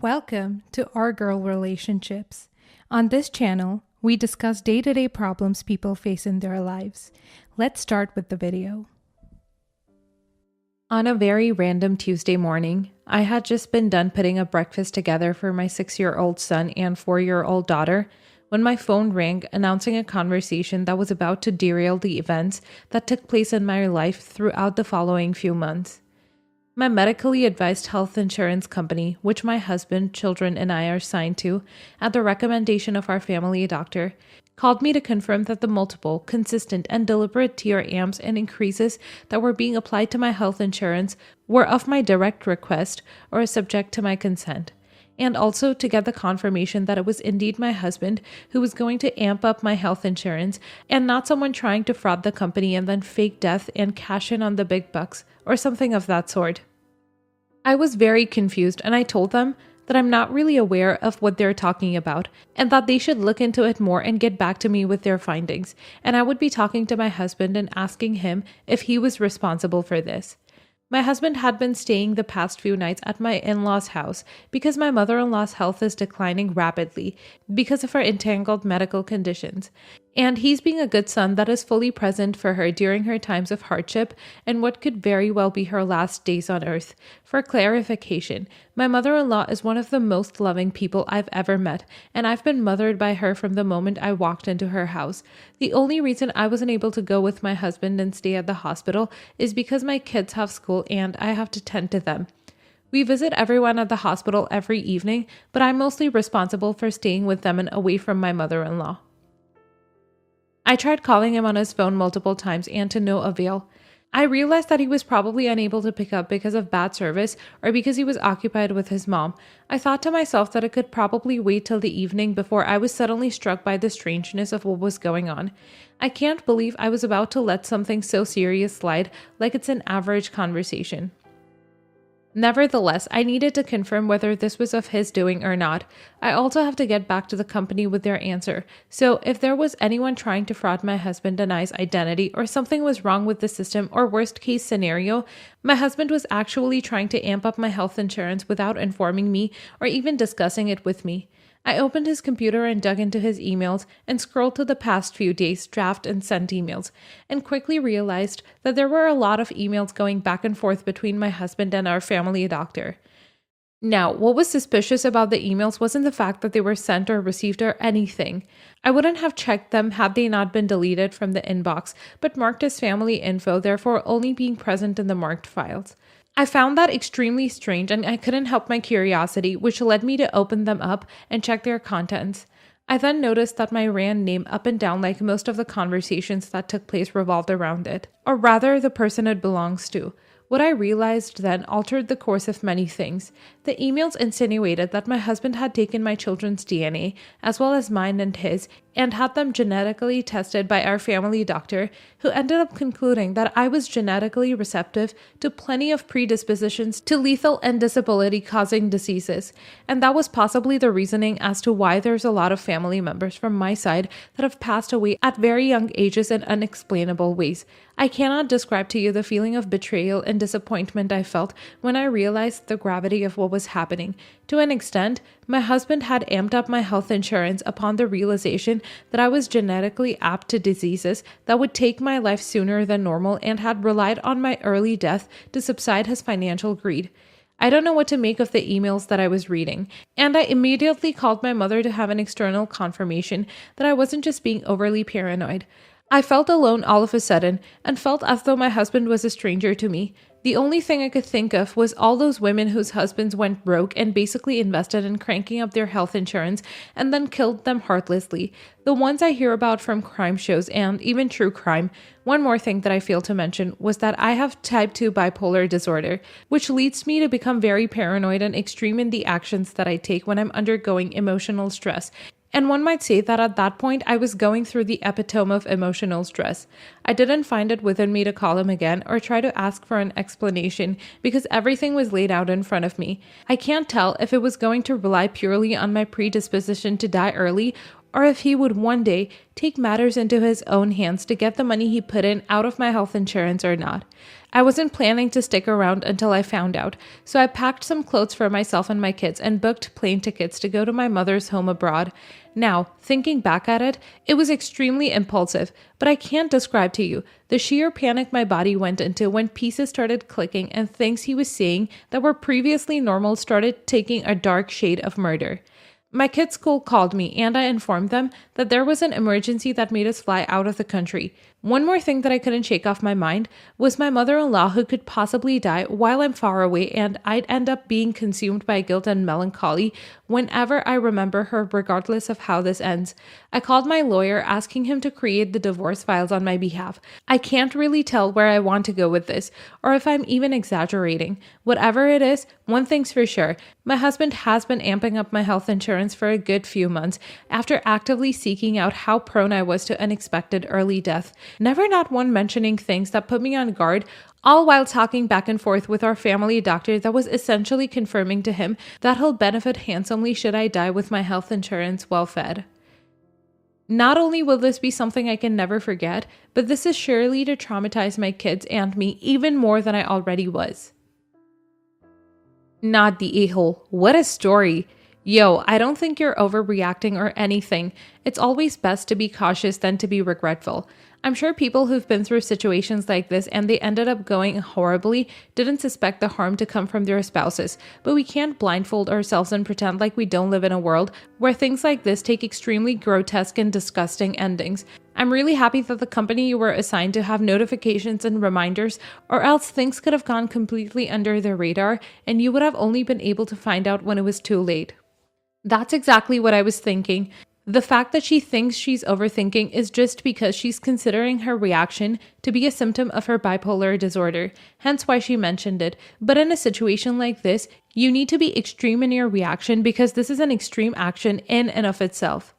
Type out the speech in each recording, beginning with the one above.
Welcome to Our Girl Relationships. On this channel, we discuss day-to-day problems people face in their lives. Let's start with the video. On a very random Tuesday morning, I had just been done putting a breakfast together for my 6-year-old son and 4-year-old daughter when my phone rang announcing a conversation that was about to derail the events that took place in my life throughout the following few months. My medically advised health insurance company, which my husband, children, and I are signed to, at the recommendation of our family doctor, called me to confirm that the multiple, consistent, and deliberate TRMs and increases that were being applied to my health insurance were of my direct request or subject to my consent, and also to get the confirmation that it was indeed my husband who was going to amp up my health insurance and not someone trying to fraud the company and then fake death and cash in on the big bucks or something of that sort. I was very confused and I told them that I'm not really aware of what they're talking about and that they should look into it more and get back to me with their findings, and I would be talking to my husband and asking him if he was responsible for this. My husband had been staying the past few nights at my in-laws' house because my mother-in-law's health is declining rapidly because of her entangled medical conditions, and he's being a good son that is fully present for her during her times of hardship and what could very well be her last days on earth. For clarification, my mother-in-law is one of the most loving people I've ever met, and I've been mothered by her from the moment I walked into her house. The only reason I wasn't able to go with my husband and stay at the hospital is because my kids have school and I have to tend to them. We visit everyone at the hospital every evening, but I'm mostly responsible for staying with them and away from my mother-in-law. I tried calling him on his phone multiple times and to no avail. I realized that he was probably unable to pick up because of bad service or because he was occupied with his mom. I thought to myself that it could probably wait till the evening before I was suddenly struck by the strangeness of what was going on. I can't believe I was about to let something so serious slide like it's an average conversation. Nevertheless, I needed to confirm whether this was of his doing or not. I also have to get back to the company with their answer. So if there was anyone trying to fraud my husband and I's identity or something was wrong with the system or worst case scenario, my husband was actually trying to amp up my health insurance without informing me or even discussing it with me. I opened his computer and dug into his emails and scrolled to the past few days' draft and sent emails, and quickly realized that there were a lot of emails going back and forth between my husband and our family doctor. Now, what was suspicious about the emails wasn't the fact that they were sent or received or anything. I wouldn't have checked them had they not been deleted from the inbox, but marked as family info, therefore only being present in the marked files. I found that extremely strange and I couldn't help my curiosity, which led me to open them up and check their contents. I then noticed that my RAN name up and down like most of the conversations that took place revolved around it, or rather the person it belongs to. What I realized then altered the course of many things. The emails insinuated that my husband had taken my children's DNA, as well as mine and his, and had them genetically tested by our family doctor, who ended up concluding that I was genetically receptive to plenty of predispositions to lethal and disability-causing diseases, and that was possibly the reasoning as to why there's a lot of family members from my side that have passed away at very young ages in unexplainable ways. I cannot describe to you the feeling of betrayal and disappointment I felt when I realized the gravity of what was happening. To an extent, my husband had amped up my health insurance upon the realization that I was genetically apt to diseases that would take my life sooner than normal and had relied on my early death to subside his financial greed. I don't know what to make of the emails that I was reading, and I immediately called my mother to have an external confirmation that I wasn't just being overly paranoid. I felt alone all of a sudden and felt as though my husband was a stranger to me. The only thing I could think of was all those women whose husbands went broke and basically invested in cranking up their health insurance and then killed them heartlessly. The ones I hear about from crime shows and even true crime. One more thing that I failed to mention was that I have type 2 bipolar disorder, which leads me to become very paranoid and extreme in the actions that I take when I'm undergoing emotional stress. And one might say that at that point, I was going through the epitome of emotional stress. I didn't find it within me to call him again or try to ask for an explanation because everything was laid out in front of me. I can't tell if it was going to rely purely on my predisposition to die early or if he would one day take matters into his own hands to get the money he put in out of my health insurance or not. I wasn't planning to stick around until I found out, so I packed some clothes for myself and my kids and booked plane tickets to go to my mother's home abroad. Now, thinking back at it, it was extremely impulsive, but I can't describe to you the sheer panic my body went into when pieces started clicking and things he was saying that were previously normal started taking a dark shade of murder. My kids' school called me and I informed them that there was an emergency that made us fly out of the country. One more thing that I couldn't shake off my mind was my mother-in-law who could possibly die while I'm far away, and I'd end up being consumed by guilt and melancholy whenever I remember her, regardless of how this ends. I called my lawyer asking him to create the divorce files on my behalf. I can't really tell where I want to go with this, or if I'm even exaggerating. Whatever it is, one thing's for sure. My husband has been amping up my health insurance for a good few months after actively seeking out how prone I was to unexpected early death. Never not one mentioning things that put me on guard, all while talking back and forth with our family doctor that was essentially confirming to him that he'll benefit handsomely should I die with my health insurance well fed. Not only will this be something I can never forget, but this is surely to traumatize my kids and me even more than I already was. Not the a-hole. What a story. Yo, I don't think you're overreacting or anything. It's always best to be cautious than to be regretful. I'm sure people who've been through situations like this and they ended up going horribly didn't suspect the harm to come from their spouses, but we can't blindfold ourselves and pretend like we don't live in a world where things like this take extremely grotesque and disgusting endings. I'm really happy that the company you were assigned to have notifications and reminders, or else things could have gone completely under their radar and you would have only been able to find out when it was too late. That's exactly what I was thinking. The fact that she thinks she's overthinking is just because she's considering her reaction to be a symptom of her bipolar disorder, hence why she mentioned it. But in a situation like this, you need to be extreme in your reaction because this is an extreme action in and of itself.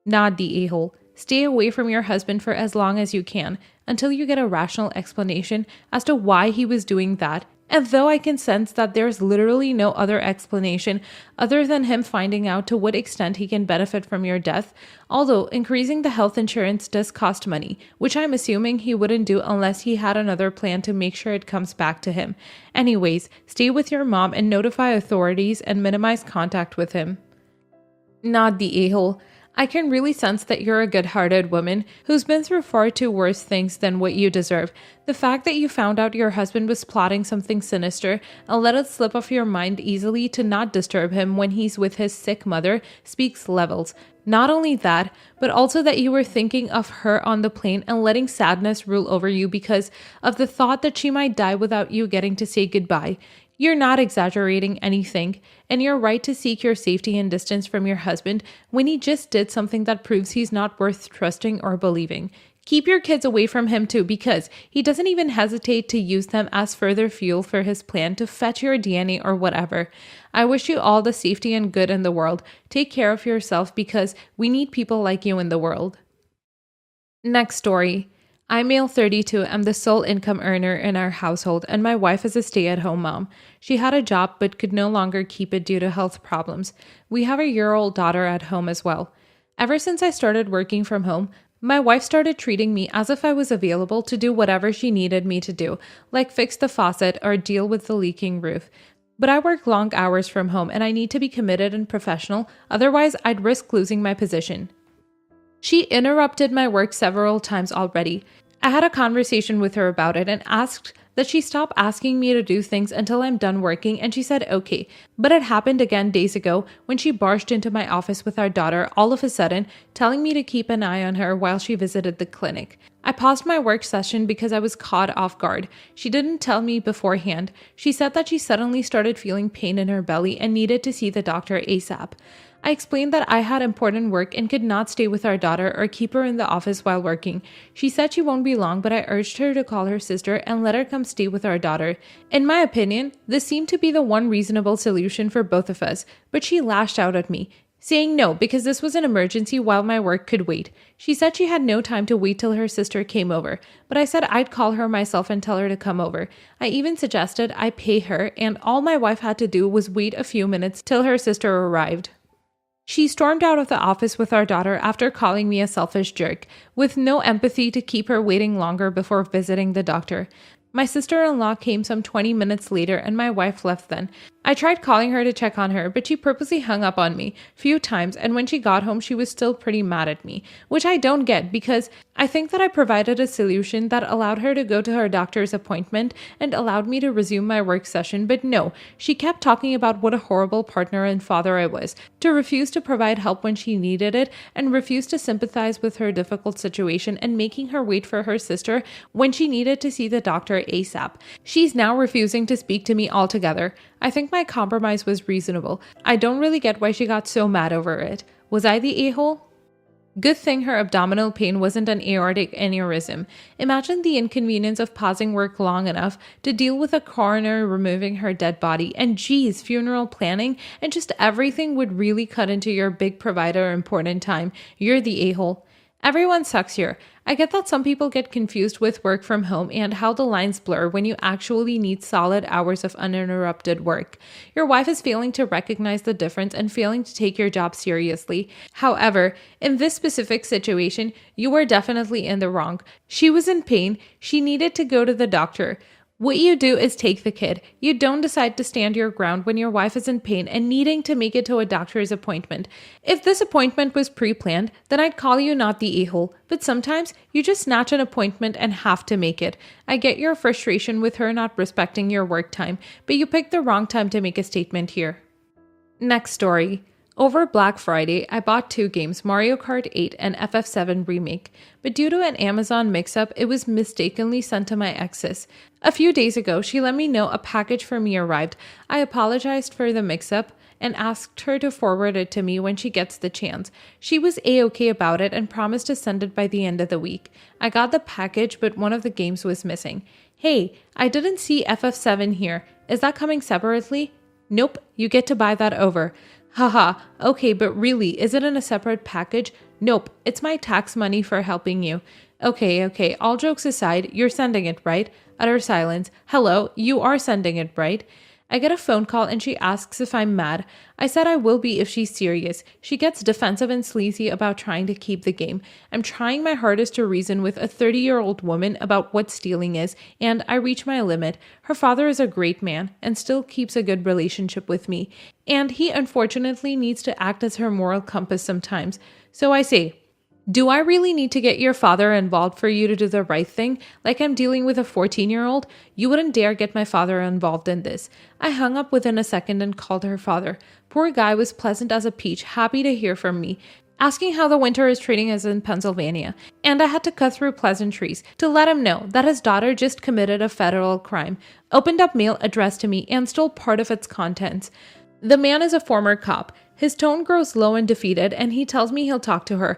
Not the a-hole. Stay away from your husband for as long as you can until you get a rational explanation as to why he was doing that. And though I can sense that there's literally no other explanation other than him finding out to what extent he can benefit from your death, although increasing the health insurance does cost money, which I'm assuming he wouldn't do unless he had another plan to make sure it comes back to him. Anyways, stay with your mom and notify authorities and minimize contact with him. Not the a-hole. I can really sense that you're a good-hearted woman who's been through far too worse things than what you deserve. The fact that you found out your husband was plotting something sinister and let it slip off your mind easily to not disturb him when he's with his sick mother speaks levels. Not only that, but also that you were thinking of her on the plane and letting sadness rule over you because of the thought that she might die without you getting to say goodbye. You're not exaggerating anything, and you're right to seek your safety and distance from your husband when he just did something that proves he's not worth trusting or believing. Keep your kids away from him too, because he doesn't even hesitate to use them as further fuel for his plan to fetch your DNA or whatever. I wish you all the safety and good in the world. Take care of yourself because we need people like you in the world. Next story. I'm male 32, I'm the sole income earner in our household, and my wife is a stay-at-home mom. She had a job but could no longer keep it due to health problems. We have a year-old daughter at home as well. Ever since I started working from home, my wife started treating me as if I was available to do whatever she needed me to do, like fix the faucet or deal with the leaking roof. But I work long hours from home and I need to be committed and professional, otherwise I'd risk losing my position. She interrupted my work several times already. I had a conversation with her about it and asked that she stop asking me to do things until I'm done working, and she said okay. But it happened again days ago when she barged into my office with our daughter all of a sudden, telling me to keep an eye on her while she visited the clinic. I paused my work session because I was caught off guard. She didn't tell me beforehand. She said that she suddenly started feeling pain in her belly and needed to see the doctor ASAP. I explained that I had important work and could not stay with our daughter or keep her in the office while working. She said she won't be long, but I urged her to call her sister and let her come stay with our daughter. In my opinion, this seemed to be the one reasonable solution for both of us, but she lashed out at me, saying no because this was an emergency while my work could wait. She said she had no time to wait till her sister came over, but I said I'd call her myself and tell her to come over. I even suggested I pay her, and all my wife had to do was wait a few minutes till her sister arrived. She stormed out of the office with our daughter after calling me a selfish jerk, with no empathy to keep her waiting longer before visiting the doctor. My sister-in-law came some 20 minutes later and my wife left then. I tried calling her to check on her, but she purposely hung up on me few times, and when she got home she was still pretty mad at me, which I don't get because I think that I provided a solution that allowed her to go to her doctor's appointment and allowed me to resume my work session, but no, she kept talking about what a horrible partner and father I was, to refuse to provide help when she needed it, and refuse to sympathize with her difficult situation and making her wait for her sister when she needed to see the doctor ASAP. She's now refusing to speak to me altogether. I think my compromise was reasonable. I don't really get why she got so mad over it. Was I the a-hole? Good thing her abdominal pain wasn't an aortic aneurysm. Imagine the inconvenience of pausing work long enough to deal with a coroner removing her dead body, and geez, funeral planning, and just everything would really cut into your big provider important time. You're the a-hole. Everyone sucks here. I get that some people get confused with work from home and how the lines blur when you actually need solid hours of uninterrupted work. Your wife is failing to recognize the difference and failing to take your job seriously. However, in this specific situation, you were definitely in the wrong. She was in pain. She needed to go to the doctor. What you do is take the kid. You don't decide to stand your ground when your wife is in pain and needing to make it to a doctor's appointment. If this appointment was pre-planned, then I'd call you not the a-hole. But sometimes you just snatch an appointment and have to make it. I get your frustration with her not respecting your work time, but you picked the wrong time to make a statement here. Next story. Over Black Friday, I bought 2 games, Mario Kart 8 and FF7 Remake, but due to an Amazon mix-up, it was mistakenly sent to my ex's. A few days ago, she let me know a package for me arrived. I apologized for the mix-up and asked her to forward it to me when she gets the chance. She was a-okay about it and promised to send it by the end of the week. I got the package, but one of the games was missing. Hey, I didn't see FF7 here. Is that coming separately? Nope, you get to buy that over. Haha, okay, but really, is it in a separate package? Nope, it's my tax money for helping you. Okay, all jokes aside, you're sending it, right? Utter silence. Hello, you are sending it, right? I get a phone call and she asks if I'm mad. I said I will be if she's serious. She gets defensive and sleazy about trying to keep the game. I'm trying my hardest to reason with a 30-year-old woman about what stealing is, and I reach my limit. Her father is a great man and still keeps a good relationship with me, and he unfortunately needs to act as her moral compass sometimes. So I say, do I really need to get your father involved for you to do the right thing? Like I'm dealing with a 14-year-old? You wouldn't dare get my father involved in this. I hung up within a second and called her father. Poor guy was pleasant as a peach, happy to hear from me, asking how the winter is treating us in Pennsylvania. And I had to cut through pleasantries to let him know that his daughter just committed a federal crime, opened up mail addressed to me, and stole part of its contents. The man is a former cop. His tone grows low and defeated, and he tells me he'll talk to her.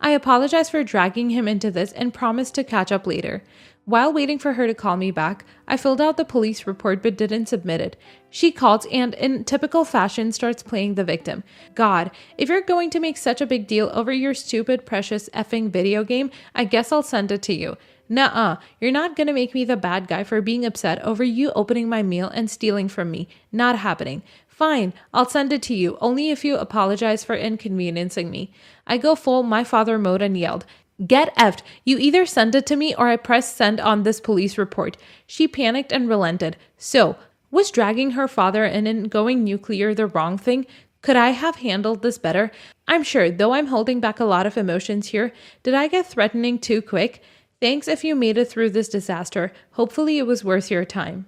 I apologize for dragging him into this and promised to catch up later. While waiting for her to call me back, I filled out the police report but didn't submit it. She calls and, in typical fashion, starts playing the victim. God, if you're going to make such a big deal over your stupid, precious effing video game, I guess I'll send it to you. Nuh-uh, you're not gonna make me the bad guy for being upset over you opening my mail and stealing from me. Not happening. Fine, I'll send it to you, only if you apologize for inconveniencing me. I go full my father mode and yelled, "Get effed! You either send it to me or I press send on this police report." She panicked and relented. So, was dragging her father in and going nuclear the wrong thing? Could I have handled this better? I'm sure, though I'm holding back a lot of emotions here. Did I get threatening too quick? Thanks if you made it through this disaster. Hopefully it was worth your time.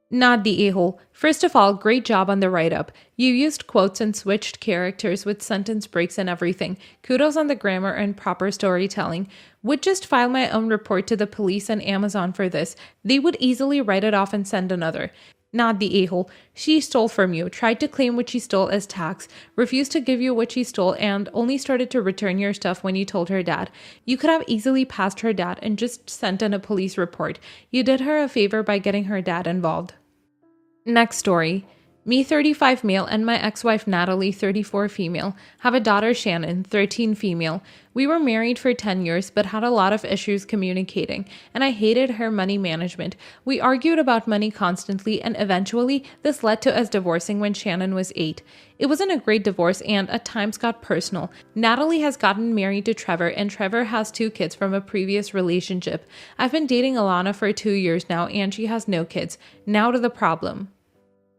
Not the a-hole. First of all, great job on the write-up. You used quotes and switched characters with sentence breaks and everything. Kudos on the grammar and proper storytelling. Would just file my own report to the police and Amazon for this. They would easily write it off and send another. Not the a-hole. She stole from you, tried to claim what she stole as tax, refused to give you what she stole, and only started to return your stuff when you told her dad. You could have easily passed her dad and just sent in a police report. You did her a favor by getting her dad involved. Next story. Me, 35 male, and my ex-wife Natalie, 34 female, have a daughter Shannon, 13 female. We were married for 10 years but had a lot of issues communicating, and I hated her money management. We argued about money constantly, and eventually this led to us divorcing when Shannon was 8. It wasn't a great divorce and at times got personal. Natalie has gotten married to Trevor, and Trevor has 2 kids from a previous relationship. I've been dating Alana for 2 years now and she has no kids. Now to the problem.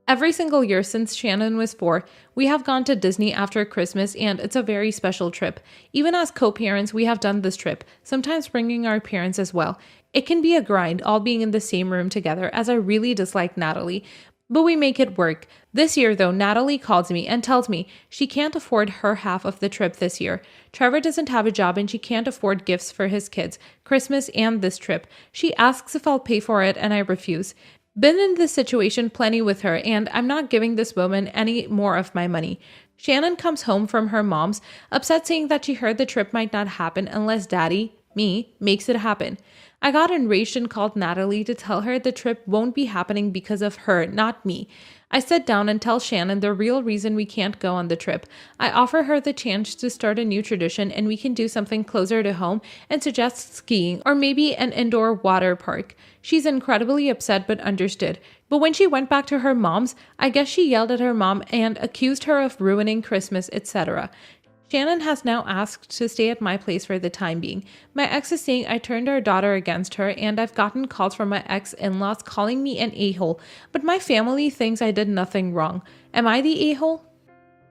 Every single year since Shannon was 4, we have gone to Disney after Christmas, and it's a very special trip. Even as co-parents, we have done this trip, sometimes bringing our parents as well. It can be a grind, all being in the same room together, as I really dislike Natalie. But we make it work. This year, though, Natalie calls me and tells me she can't afford her half of the trip this year. Trevor doesn't have a job and she can't afford gifts for his kids, Christmas and this trip. She asks if I'll pay for it and I refuse. Been in this situation plenty with her, and I'm not giving this woman any more of my money. Shannon comes home from her mom's, upset saying that she heard the trip might not happen unless daddy, me, makes it happen. I got enraged and called Natalie to tell her the trip won't be happening because of her, not me. I sit down and tell Shannon the real reason we can't go on the trip. I offer her the chance to start a new tradition and we can do something closer to home and suggest skiing or maybe an indoor water park. She's incredibly upset but understood. But when she went back to her mom's, I guess she yelled at her mom and accused her of ruining Christmas, etc. Shannon has now asked to stay at my place for the time being. My ex is saying I turned our daughter against her, and I've gotten calls from my ex-in-laws calling me an a-hole, but my family thinks I did nothing wrong. Am I the a-hole?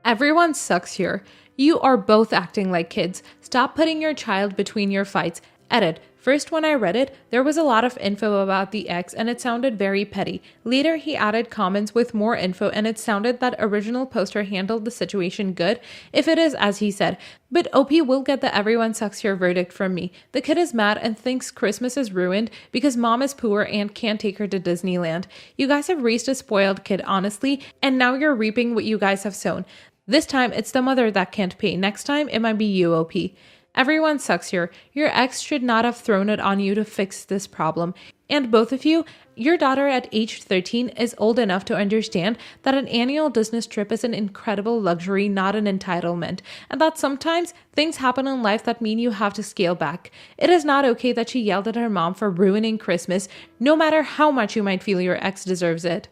Everyone sucks here. You are both acting like kids. Stop putting your child between your fights. Edit. First, when I read it, there was a lot of info about the ex and it sounded very petty. Later, he added comments with more info and it sounded that original poster handled the situation good, if it is as he said. But OP will get the everyone sucks here verdict from me. The kid is mad and thinks Christmas is ruined because mom is poor and can't take her to Disneyland. You guys have raised a spoiled kid, honestly, and now you're reaping what you guys have sown. This time, it's the mother that can't pay. Next time, it might be you, OP. Everyone sucks here. Your ex should not have thrown it on you to fix this problem. And both of you, your daughter at age 13 is old enough to understand that an annual Disney trip is an incredible luxury, not an entitlement, and that sometimes things happen in life that mean you have to scale back. It is not okay that she yelled at her mom for ruining Christmas, no matter how much you might feel your ex deserves it.